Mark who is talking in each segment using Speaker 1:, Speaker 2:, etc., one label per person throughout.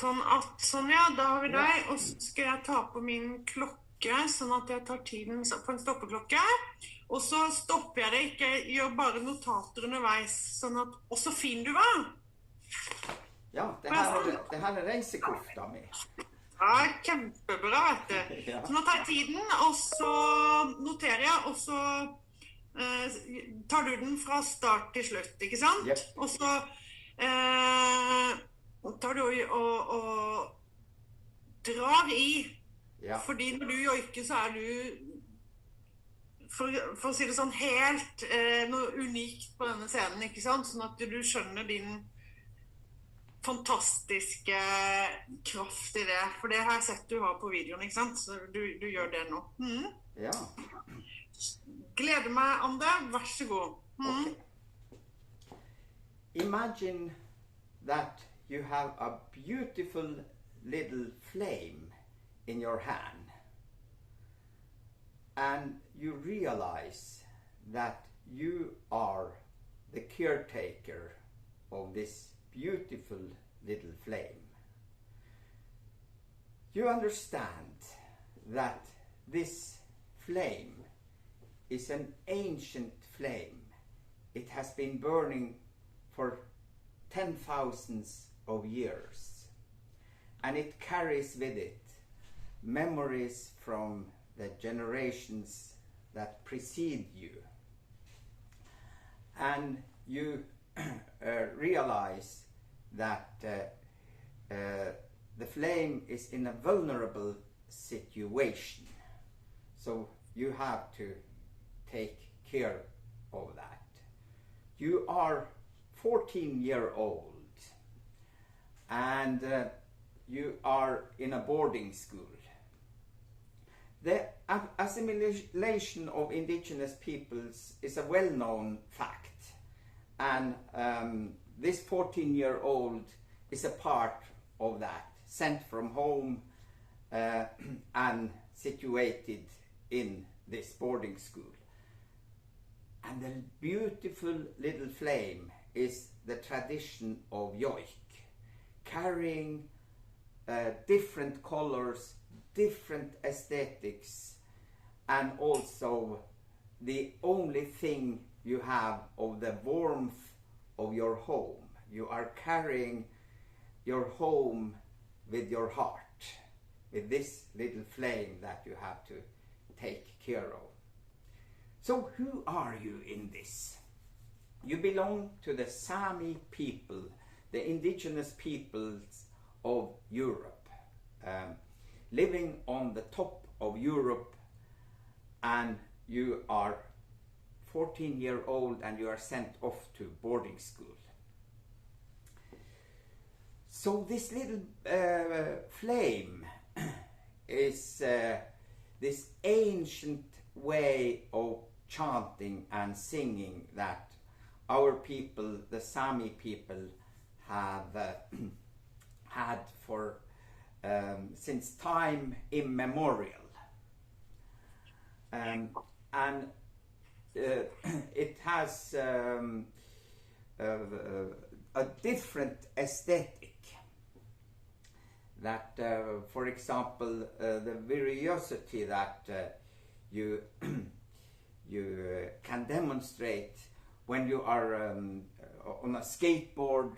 Speaker 1: sånn ja, da har vi deg, og så skal jeg ta på min klokke, sånn at jeg tar tiden på en stoppeklokke, og så stopper jeg det ikke, gjør bare notater underveis, sånn at, og så finner du hva?
Speaker 2: Ja, det her er reisekofta mi.
Speaker 1: Ja, kjempebra, vet du.
Speaker 2: Ja.
Speaker 1: Så nå tar jeg tiden, og så noterer jeg, og så tar du den fra start til slutt, ikke sant?
Speaker 2: Yep.
Speaker 1: Og så tar du og drar i,
Speaker 2: Ja.
Speaker 1: fordi når du joiker så er du, for å si det sånn, helt noe unikt på denne scenen, ikke sant? Sånn at du skjønner din fantastiske kraft i det, for det har jeg sett du har på videoen, ikke sant? Så du gjør det nå.
Speaker 2: Ja.
Speaker 1: Gleder meg, Ande. Vær så god.
Speaker 2: Okay. Imagine that you have a beautiful little flame in your hand, and you realize that you are the caretaker of this beautiful little flame. You understand that this flame is an ancient flame. It has been burning for 10,000 of years, and it carries with it memories from the generations that precede you. And you realize that the flame is in a vulnerable situation, so you have to take care of that. You are 14-year-old and you are in a boarding school. The assimilation of indigenous peoples is a well-known fact, and this 14-year-old is a part of that, sent from home and situated in this boarding school. And the beautiful little flame is the tradition of yoik, carrying different colors, different aesthetics, and also the only thing you have of the warmth of your home. You are carrying your home with your heart, with this little flame that you have to take care of. So who are you in this? You belong to the Sami people, the indigenous peoples of Europe, living on the top of Europe, and you are 14-year-old and you are sent off to boarding school. So this little flame is this ancient way of chanting and singing that our people, the Sami people, have had for since time immemorial, and it has a different aesthetic. That, for example, the virtuosity that you can demonstrate when you are on a skateboard,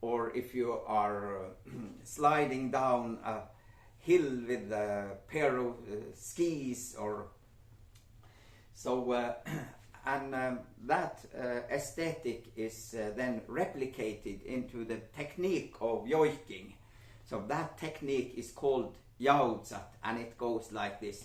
Speaker 2: or if you are sliding down a hill with a pair of skis, or so, and that aesthetic is then replicated into the technique of yoiking. So that technique is called yaotsat, and it goes like this.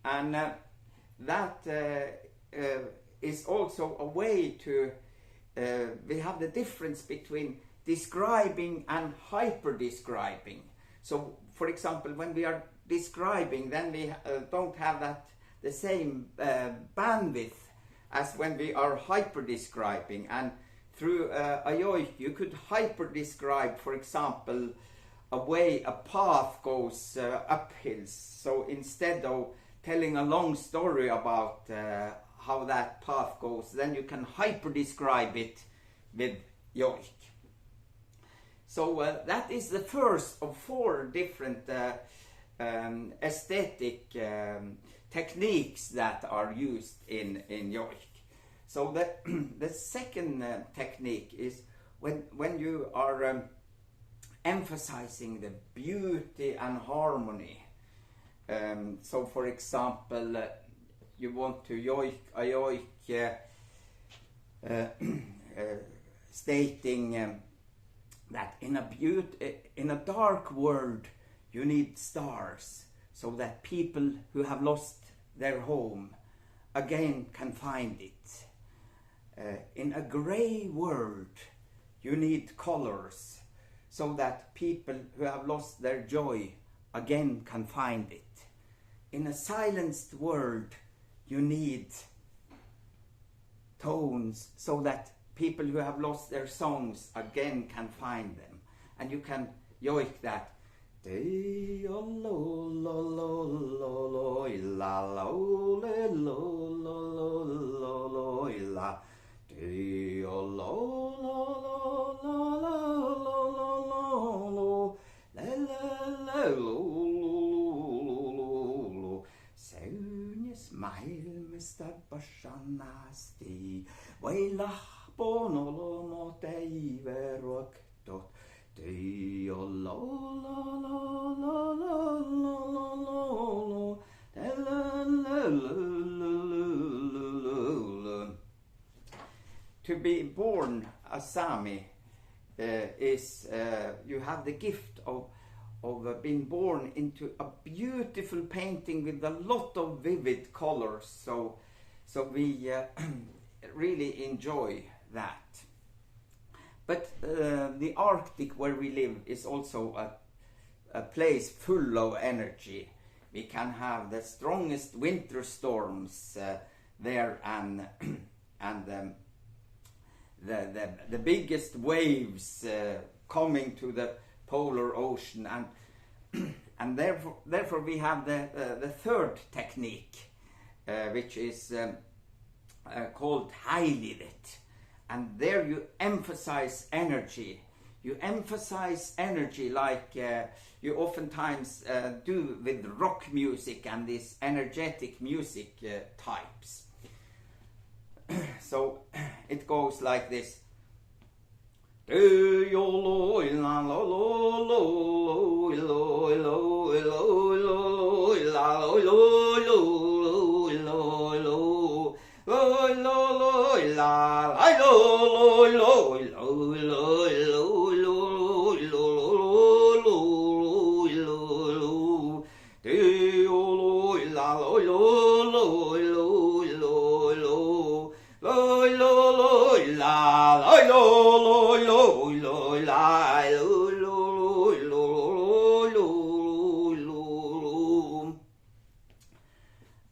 Speaker 2: And that is also a way to, we have the difference between describing and hyper-describing. So, for example, when we are describing, then we don't have the same bandwidth as when we are hyper-describing. And through a yoik, you could hyper-describe, for example, a way a path goes up hills. So instead of telling a long story about how that path goes, then you can hyper-describe it with yoik. So that is the first of 4 different aesthetic techniques that are used in yoik. So the second technique is when you are emphasizing the beauty and harmony. So for example, you want to yoik a yoik stating that in a dark world you need stars, so that people who have lost their home again can find it. In a grey world you need colors, so that people who have lost their joy again can find it. In a silenced world you need tones, so that people who have lost their songs again can find them. And you can yoik that. To be born a Sami is you have the gift of being born into a beautiful painting with a lot of vivid colors. So we really enjoy that. But the Arctic, where we live, is also a place full of energy. We can have the strongest winter storms there, and the biggest waves coming to the polar ocean, and therefore we have the third technique, which is called heilivet. And there you emphasize energy. You emphasize energy like you oftentimes do with rock music and these energetic music types. So it goes like this.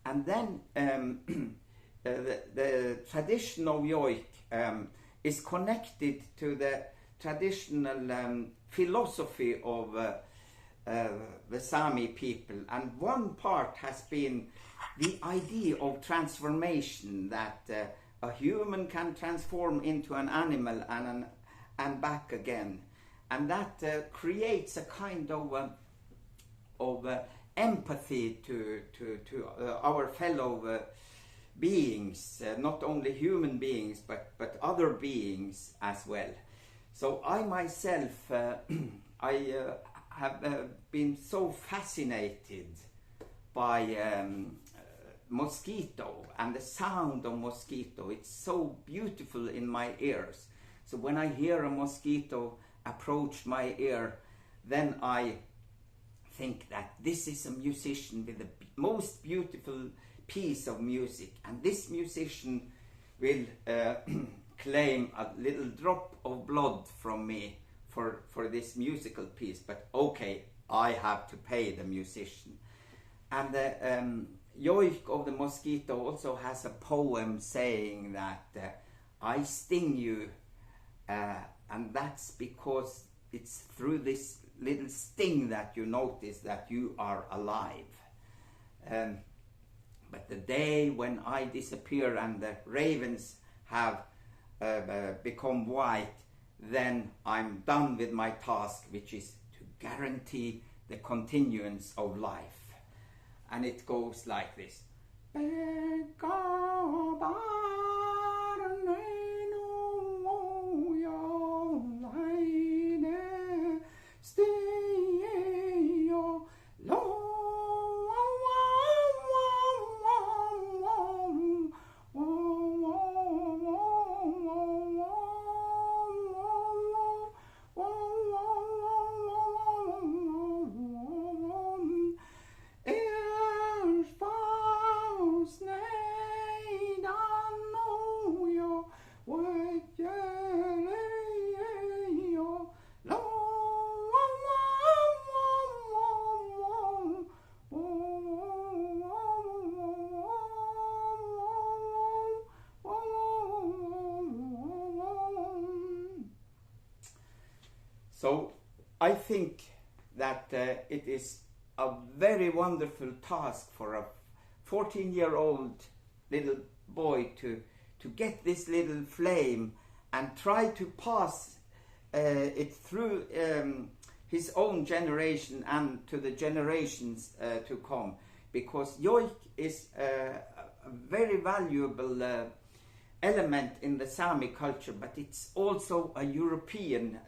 Speaker 2: And then the tradition of yoik is connected to the traditional philosophy of the Sami people, and one part has been the idea of transformation, that a human can transform into an animal and back again, and that creates a kind of empathy to our fellow beings, not only human beings but other beings as well. So I myself I have been so fascinated by mosquito and the sound of mosquito. It's so beautiful in my ears. So when I hear a mosquito approach my ear, then I think that this is a musician with the most beautiful piece of music, and this musician will claim a little drop of blood from me for this musical piece, but okay, I have to pay the musician. And the yoik of the mosquito also has a poem saying that I sting you, and that's because it's through this little sting that you notice that you are alive. But the day when I disappear and the ravens have become white, then I'm done with my task, which is to guarantee the continuance of life. And it goes like this. So I think that it is a very wonderful task for a 14-year-old little boy to get this little flame and try to pass it through his own generation and to the generations to come, because yoik is a very valuable element in the Sami culture, but it's also a European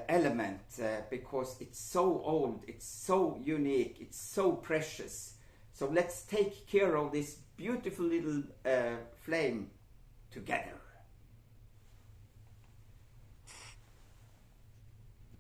Speaker 2: element because it's so old, it's so unique, it's so precious. So let's take care of this beautiful little flame together.